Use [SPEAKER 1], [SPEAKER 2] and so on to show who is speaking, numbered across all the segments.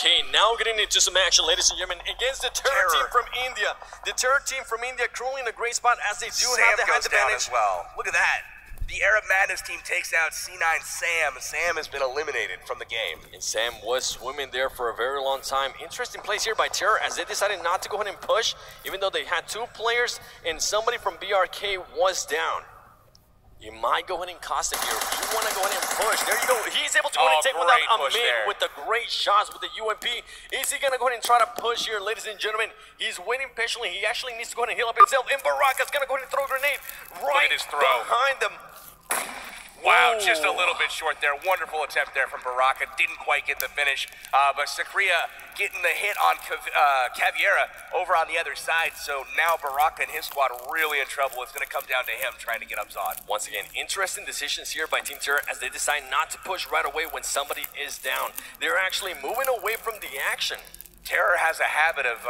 [SPEAKER 1] BRK now getting into some action, ladies and gentlemen, against the Terror team from India. The Terror team from India currently in a great spot as they do have the height advantage.
[SPEAKER 2] As well. Look at that. The Arab Madness team takes out C9 Sam. Sam has been eliminated from the game.
[SPEAKER 1] And Sam was swimming there for a very long time. Interesting place here by Terror as they decided not to go ahead and push, even though they had two players and somebody from BRK was down. You might go ahead and cost him here. You want to go ahead and push. There you go. He's able to go ahead and take without a mid with the great shots with the UMP. Is he going to go ahead and try to push here, ladies and gentlemen? He's waiting patiently. He actually needs to go ahead and heal up himself. And Baraka's going to go ahead and throw a grenade right behind them.
[SPEAKER 2] Wow, just a little bit short there. Wonderful attempt there from Baraka. Didn't quite get the finish. But Sakria getting the hit on Caviera over on the other side. So now Baraka and his squad are really in trouble. It's going to come down to him trying to get up Zod.
[SPEAKER 1] Once again, interesting decisions here by Team Terror as they decide not to push right away when somebody is down. They're actually moving away from the action.
[SPEAKER 2] Terror has a habit of,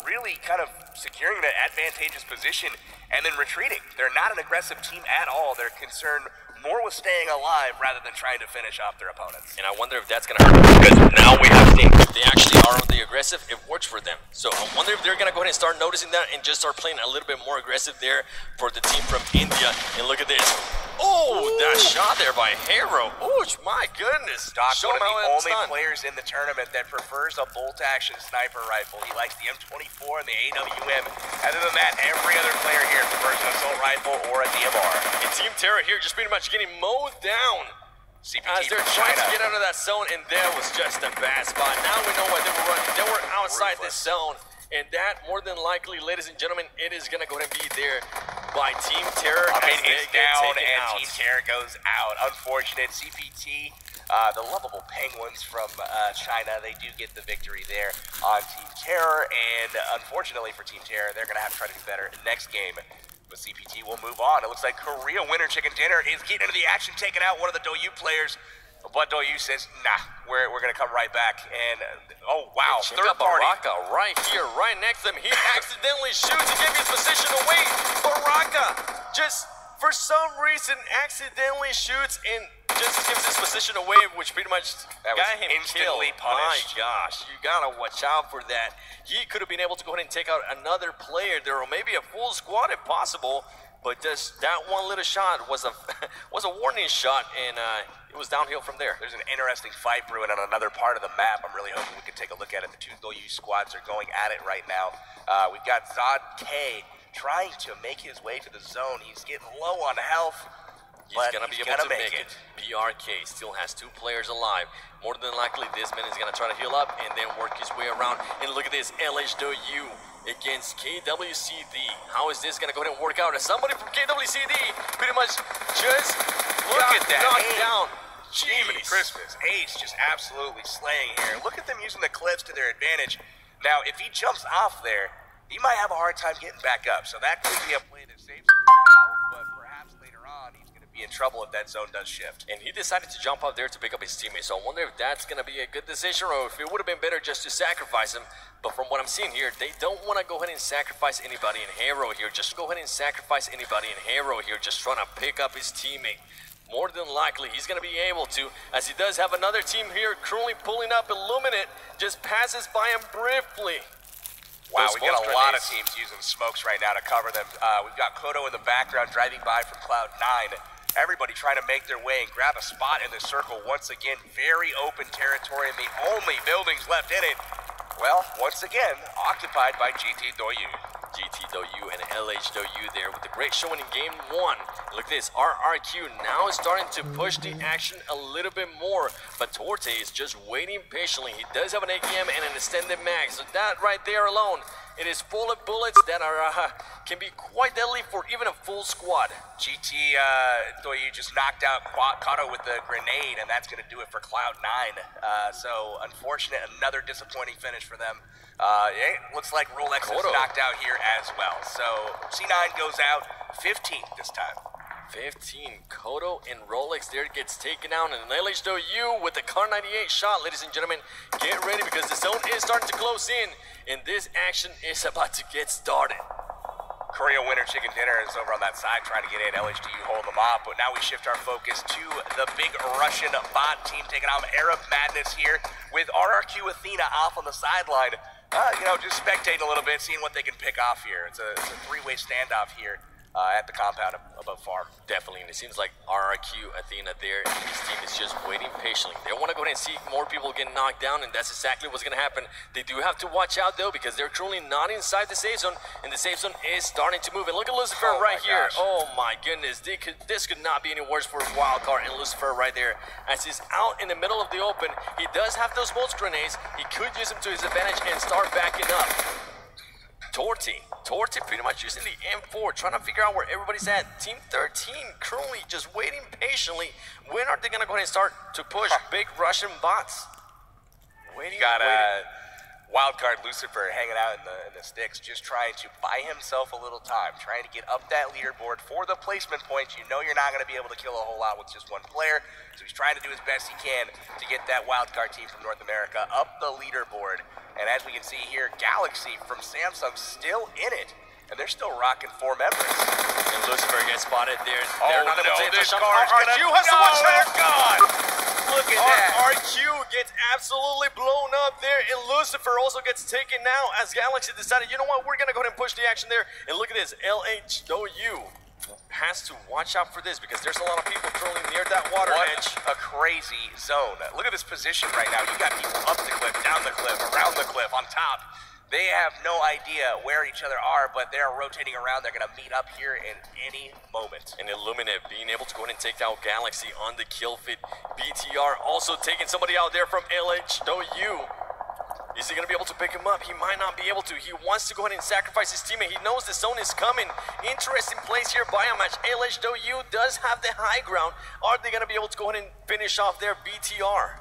[SPEAKER 2] really kind of securing an advantageous position and then retreating. They're not an aggressive team at all. They're concerned more with staying alive rather than trying to finish off their opponents.
[SPEAKER 1] And I wonder if that's going to hurt because now we have seen if they actually are on the aggressive, it works for them. So I wonder if they're going to go ahead and start noticing that and just start playing a little bit more aggressive there for the team from India. And look at this. Oh, that shot there by Hero. Oh, my goodness.
[SPEAKER 2] Doc, one of the only players in the tournament that prefers a bolt-action sniper rifle. He likes the M24 and the AWM. Other than that, every other player here prefers an assault rifle or a DMR.
[SPEAKER 1] And Team Terror here just pretty much getting mowed down
[SPEAKER 2] CPT
[SPEAKER 1] as they're trying to get out of that zone, and that was just a bad spot. Now we know why they were running. They were outside this zone. And that, more than likely, ladies and gentlemen, it is going to go ahead and be there by Team Terror.
[SPEAKER 2] It's down and Team Terror goes out. Unfortunate. CPT, the lovable Penguins from China, they do get the victory there on Team Terror. And unfortunately for Team Terror, they're going to have to try to do better next game. But CPT will move on. It looks like Korea Winter Chicken Dinner is getting into the action, taking out one of the DouYu players. But DouYu says, nah, we're going to come right back. And, oh, wow, third party.
[SPEAKER 1] Baraka right here, right next to him. He accidentally shoots and gives his position away. Baraka just, for some reason, accidentally shoots and just gives his position away, which pretty much got him
[SPEAKER 2] instantly
[SPEAKER 1] killed.
[SPEAKER 2] punished.
[SPEAKER 1] My gosh, you got to watch out for that. He could have been able to go ahead and take out another player there, or maybe a full squad if possible. But just that one little shot was a warning shot, and it was downhill from there.
[SPEAKER 2] There's an interesting fight brewing on another part of the map. I'm really hoping we can take a look at it. The two DouYu squads are going at it right now. We've got Zod K trying to make his way to the zone. He's getting low on health.
[SPEAKER 1] He's going to be able to make it. BRK still has two players alive. More than likely, this man is going to try to heal up and then work his way around. And look at this, DouYu against KWCD. How is this going to go ahead and work out? As somebody from KWCD pretty much just knocked down.
[SPEAKER 2] Jiminy Christmas. Ace just absolutely slaying here. Look at them using the clips to their advantage. Now, if he jumps off there, he might have a hard time getting back up. So that could be a play that saves him now, but perhaps later on he's going to be in trouble if that zone does shift.
[SPEAKER 1] And he decided to jump out there to pick up his teammate. So I wonder if that's going to be a good decision or if it would have been better just to sacrifice him. But from what I'm seeing here, they don't want to go ahead and sacrifice anybody in Hero here. Just go ahead and sacrifice anybody in Hero here, just trying to pick up his teammate. More than likely, he's going to be able to, as he does have another team here currently pulling up. Illuminate just passes by him briefly.
[SPEAKER 2] Wow, we got a lot of teams using smokes right now to cover them. We've got Kodo in the background driving by from Cloud9. Everybody trying to make their way and grab a spot in the circle. Once again, very open territory and the only buildings left in it, well, once again, occupied by GT DouYu.
[SPEAKER 1] GT DouYu and DouYu there with the great showing in game one. Look at this, RRQ now is starting to push the action a little bit more, but Torte is just waiting patiently. He does have an AKM and an extended mag, so that right there alone, it is full of bullets that are can be quite deadly for even a full squad.
[SPEAKER 2] GT DouYu just knocked out Kato with the grenade, and that's going to do it for Cloud9. So unfortunate, another disappointing finish for them. It looks like Rolex is knocked out here as well. So C9 goes out 15th this time.
[SPEAKER 1] 15. Kodo and Rolex there gets taken out, and DouYu with the Car 98 shot. Ladies and gentlemen, get ready because the zone is starting to close in, and this action is about to get started.
[SPEAKER 2] Korea Winter Chicken Dinner is over on that side trying to get in. LHDU hold them off, but now we shift our focus to the big Russian bot team taking on Arab Madness here. with RRQ Athena off on the sideline, you know, just spectating a little bit, seeing what they can pick off here. It's a three-way standoff here at the compound above farm.
[SPEAKER 1] Definitely, and it seems like RRQ Athena there, and his team is just waiting patiently. They want to go ahead and see more people get knocked down, and that's exactly what's going to happen. They do have to watch out, though, because they're truly not inside the safe zone, and the safe zone is starting to move. And look at Lucifer right here.
[SPEAKER 2] Gosh.
[SPEAKER 1] Oh, my goodness. This could not be any worse for Wildcard and Lucifer right there. As he's out in the middle of the open, he does have those smoke grenades. He could use them to his advantage and start backing up. Torty pretty much using the M4, trying to figure out where everybody's at. Team 13 currently just waiting patiently. When are they going to go ahead and start to push big Russian bots? Waiting.
[SPEAKER 2] Wildcard Lucifer hanging out in the sticks, just trying to buy himself a little time, trying to get up that leaderboard for the placement points. You know you're not going to be able to kill a whole lot with just one player, so he's trying to do as best he can to get that Wildcard team from North America up the leaderboard. And as we can see here, Galaxy from Samsung still in it, and they're still rocking 4 members.
[SPEAKER 1] And Lucifer gets spotted there.
[SPEAKER 2] Oh,
[SPEAKER 1] they're not going to take the shot. RQ has to watch
[SPEAKER 2] out. They're gone. Look at that.
[SPEAKER 1] RQ gets absolutely blown up there, and Lucifer also gets taken now as Galaxy decided, you know what, we're going to go ahead and push the action there. And look at this, LHW has to watch out for this because there's a lot of people curling near that water edge.
[SPEAKER 2] A crazy zone. Look at this position right now. You got people up the cliff, down the cliff, around the cliff, on top. They have no idea where each other are, but they're rotating around. They're going to meet up here in any moment.
[SPEAKER 1] And Illuminate being able to go ahead and take out Galaxy on the kill fit. BTR also taking somebody out there from LHW. Is he going to be able to pick him up? He might not be able to. He wants to go ahead and sacrifice his teammate. He knows the zone is coming. Interesting place here by a match. LHW does have the high ground. Are they going to be able to go ahead and finish off their BTR?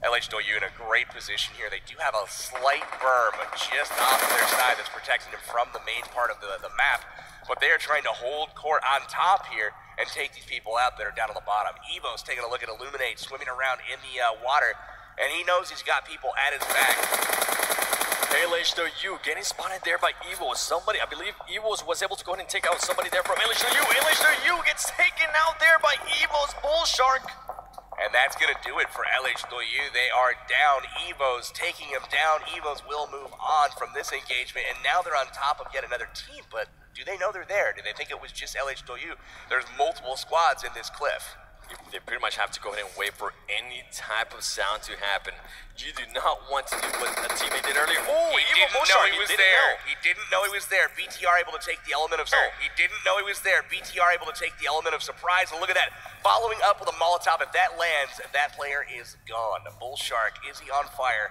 [SPEAKER 2] LHW in a great position here. They do have a slight berm just off of their side that's protecting them from the main part of the map. But they are trying to hold court on top here and take these people out that are down on the bottom. Evo's taking a look at Illuminate, swimming around in the water. And he knows he's got people at his back.
[SPEAKER 1] LHW getting spotted there by Evo. Somebody, I believe Evo was able to go ahead and take out somebody there from LHW. LHW gets taken out there by Evo's Bull Shark.
[SPEAKER 2] And that's going to do it for LHW. They are down. Evo's taking him down. Evo's will move on from this engagement. And now they're on top of yet another team. But do they know they're there? Do they think it was just LHW? There's multiple squads in this cliff.
[SPEAKER 1] They pretty much have to go ahead and wait for any type of sound to happen. You do not want to do what a teammate did earlier. Oh,
[SPEAKER 2] he didn't know he was there. He didn't know he was there. BTR able to take the element of He didn't know he was there. BTR able to take the element of surprise. And look at that. Following up with a Molotov. If that lands, that player is gone. Bull Shark, is he on fire?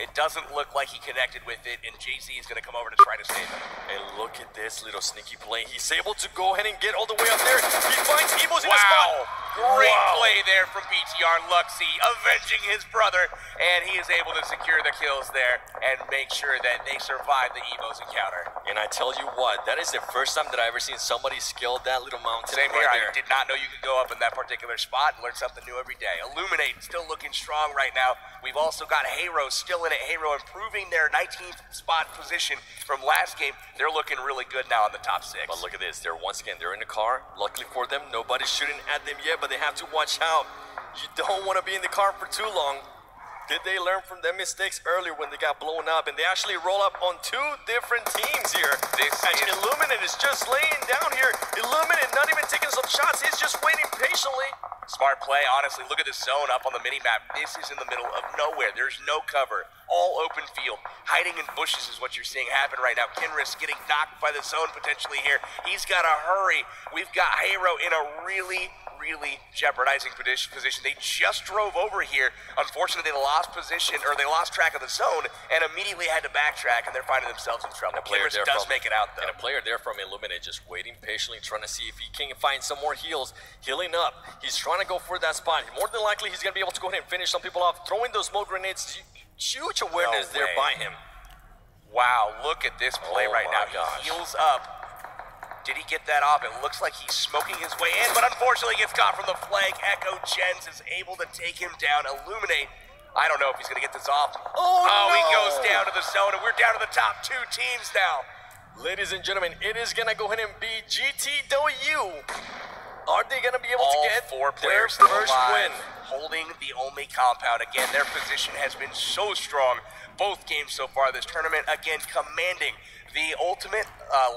[SPEAKER 2] It doesn't look like he connected with it, and JZ is going to come over to try to save him.
[SPEAKER 1] And look at this little sneaky play. He's able to go ahead and get all the way up there. He finds Evo's in the spot.
[SPEAKER 2] Great play there from BTR. Luxy avenging his brother, and he is able to secure the kills there and make sure that they survive the Evo's encounter.
[SPEAKER 1] And I tell you what, that is the first time that I've ever seen somebody scale that little mountain.
[SPEAKER 2] Same
[SPEAKER 1] right
[SPEAKER 2] here.
[SPEAKER 1] there.
[SPEAKER 2] I did not know you could go up in that particular spot and learn something new every day. Illuminate still looking strong right now. We've also got Hero still in it. Hero improving their 19th spot position from last game. They're looking really good now in the top 6.
[SPEAKER 1] But look at this. They're once again, they're in the car. Luckily for them, nobody's shooting at them yet, but they have to watch out. You don't want to be in the car for too long. Did they learn from their mistakes earlier when they got blown up? And they actually roll up on 2 different teams here. Illuminate is just laying down here. Illuminate not even taking some shots. He's just waiting patiently.
[SPEAKER 2] Smart play, honestly. Look at this zone up on the mini-map. This is in the middle of nowhere. There's no cover. All open field. Hiding in bushes is what you're seeing happen right now. Kinris getting knocked by the zone potentially here. He's got to hurry. We've got Hero in a really jeopardizing position. They just drove over here. Unfortunately, they lost position, or they lost track of the zone, and immediately had to backtrack, and they're finding themselves in trouble. Kinris does make it out, though.
[SPEAKER 1] And a player there from Illuminate just waiting patiently, trying to see if he can find some more heals. Healing up. He's trying to go for that spot. More than likely, he's going to be able to go ahead and finish some people off. Throwing those smoke grenades. Huge awareness there by him.
[SPEAKER 2] Wow, look at this play right now.
[SPEAKER 1] Gosh.
[SPEAKER 2] He heals up. Did he get that off? It looks like he's smoking his way in, but unfortunately gets caught from the flank. Echo Jens is able to take him down. Illuminate. I don't know if he's going to get this off.
[SPEAKER 1] Oh, no.
[SPEAKER 2] He goes down to the zone, and we're down to the top 2 teams now.
[SPEAKER 1] Ladies and gentlemen, it is going to go ahead and be GTW. Are they going to be able to get
[SPEAKER 2] 4
[SPEAKER 1] their
[SPEAKER 2] players
[SPEAKER 1] first win?
[SPEAKER 2] holding the only compound. Again, their position has been so strong both games so far this tournament. Again, commanding the ultimate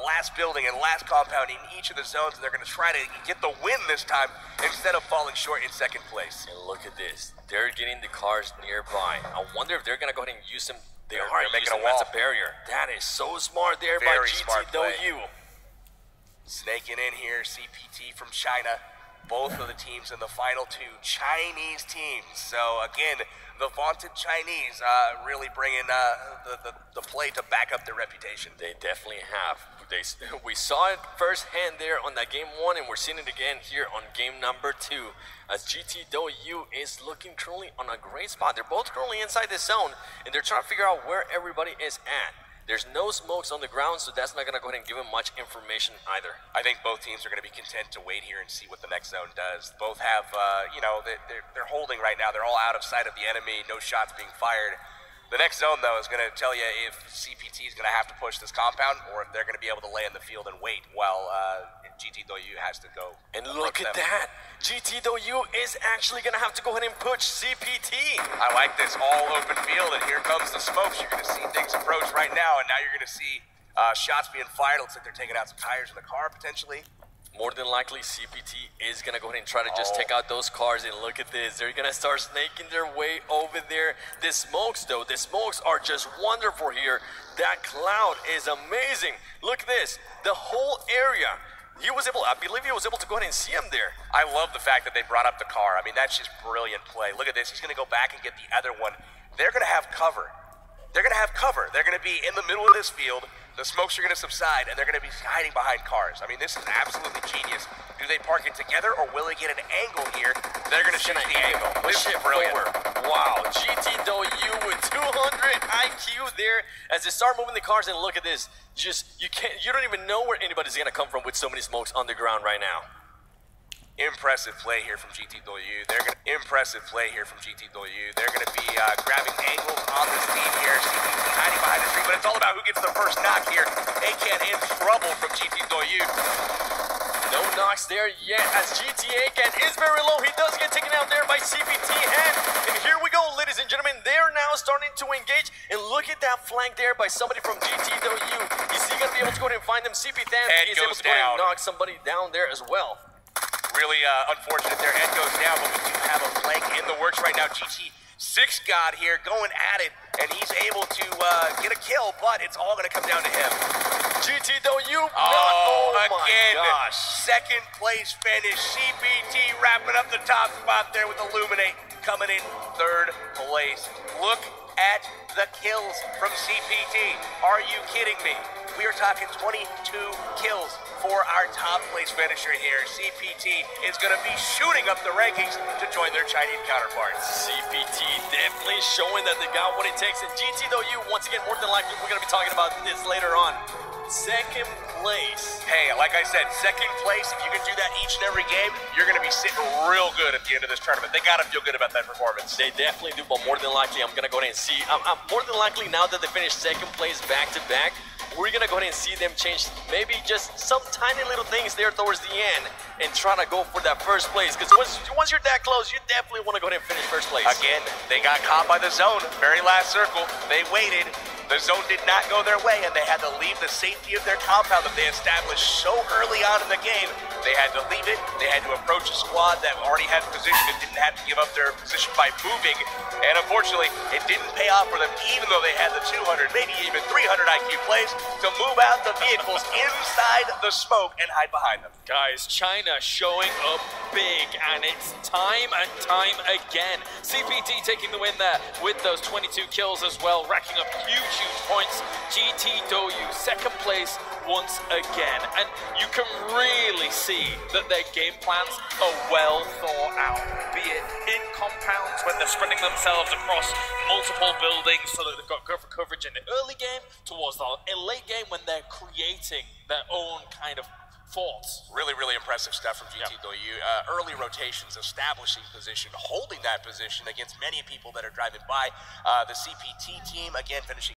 [SPEAKER 2] last building and last compound in each of the zones, and they're going to try to get the win this time instead of falling short in second place.
[SPEAKER 1] And look at this. They're getting the cars nearby. I wonder if they're going to go ahead and use them. They're
[SPEAKER 2] making
[SPEAKER 1] using
[SPEAKER 2] a wall
[SPEAKER 1] as a barrier. That is so smart there
[SPEAKER 2] Very
[SPEAKER 1] by
[SPEAKER 2] smart play.
[SPEAKER 1] GTW.
[SPEAKER 2] Snaking in here, CPT from China. Both of the teams in the final two Chinese teams. So again, the vaunted Chinese really bringing the play to back up their reputation.
[SPEAKER 1] They definitely have. We saw it firsthand there on that game 1, and we're seeing it again here on game number 2. As GTW is looking currently on a great spot. They're both currently inside the zone, and they're trying to figure out where everybody is at. There's no smokes on the ground, so that's not going to go ahead and give them much information either.
[SPEAKER 2] I think both teams are going to be content to wait here and see what the next zone does. Both have, you know, they're holding right now. They're all out of sight of the enemy, no shots being fired. The next zone, though, is going to tell you if CPT is going to have to push this compound or if they're going to be able to lay in the field and wait while GTW has to go.
[SPEAKER 1] And look at that. GTW is actually going to have to go ahead and push CPT.
[SPEAKER 2] I like this all open field, and here comes the smokes. You're going to see things approach right now, and now you're going to see shots being fired. Looks like they're taking out some tires in the car, potentially.
[SPEAKER 1] More than likely, CPT is going to go ahead and try to just take out those cars. And look at this. They're going to start snaking their way over there. The smokes, though, the smokes are just wonderful here. That cloud is amazing. Look at this. The whole area. I believe he was able to go ahead and see him there.
[SPEAKER 2] I love the fact that they brought up the car. I mean, that's just brilliant play. Look at this. He's going to go back and get the other one. They're going to have cover. They're going to have cover. They're going to be in the middle of this field. The smokes are going to subside, and they're going to be hiding behind cars. I mean, this is absolutely genius. Do they park it together, or will they get an angle here? They're going to shoot the angle. This is brilliant.
[SPEAKER 1] Wow, GTW with 200 IQ there as they start moving the cars, and look at this. You don't even know where anybody's going to come from with so many smokes on the ground right now.
[SPEAKER 2] Impressive play here from GTW. They're going to be grabbing angles on this team here. CPT hiding behind the tree, but it's all about who gets the first knock here. ACAN in trouble from GTW.
[SPEAKER 1] No knocks there yet as ACAN is very low. He does get taken out there by CPT, and here we go, ladies and gentlemen. They're now starting to engage, and look at that flank there by somebody from GTW. Is he going to be able to go ahead and find them? CPT is able to go ahead and knock somebody down there as well.
[SPEAKER 2] Really unfortunate their head goes down, but we do have a flank in the works right now. GT6 God here going at it, and he's able to get a kill, but it's all going to come down to him.
[SPEAKER 1] GTW,
[SPEAKER 2] oh
[SPEAKER 1] my
[SPEAKER 2] again,
[SPEAKER 1] gosh.
[SPEAKER 2] Second place finish. CPT wrapping up the top spot there with Illuminate coming in third place. Look at the kills from CPT. Are you kidding me? We are talking 22 kills for our top place finisher here. CPT is going to be shooting up the rankings to join their Chinese counterparts.
[SPEAKER 1] CPT definitely showing that they got what it takes. And GTW, once again, more than likely, we're going to be talking about this later on. Second place.
[SPEAKER 2] Hey, like I said, second place, if you can do that each and every game, you're going to be sitting real good at the end of this tournament. They got to feel good about that performance.
[SPEAKER 1] They definitely do, but more than likely, I'm going to go ahead and see. More than likely, now that they finished second place back-to-back, we're going to go ahead and see them change maybe just some tiny little things there towards the end and try to go for that first place. Because once you're that close, you definitely want to go ahead and finish first place.
[SPEAKER 2] Again, they got caught by the zone. Very last circle. They waited. The zone did not go their way, and they had to leave the safety of their compound that they established so early on in the game. They had to leave it. They had to approach a squad that already had position and didn't have to give up their position by moving. And unfortunately, it didn't pay off for them, even though they had the 200, maybe even 300 IQ plays to move out the vehicles inside the smoke and hide behind them.
[SPEAKER 3] Guys, China showing up big, and it's time and time again. CPT taking the win there with those 22 kills as well, racking up huge points. GTW second place once again, and you can really see that their game plans are well thought out, be it in compounds when they're spreading themselves across multiple buildings so that they've got coverage in the early game, towards the late game when they're creating their own kind of forts.
[SPEAKER 2] Really, really impressive stuff from GTW. Yep. Early rotations, establishing position, holding that position against many people that are driving by. The CPT team, again, finishing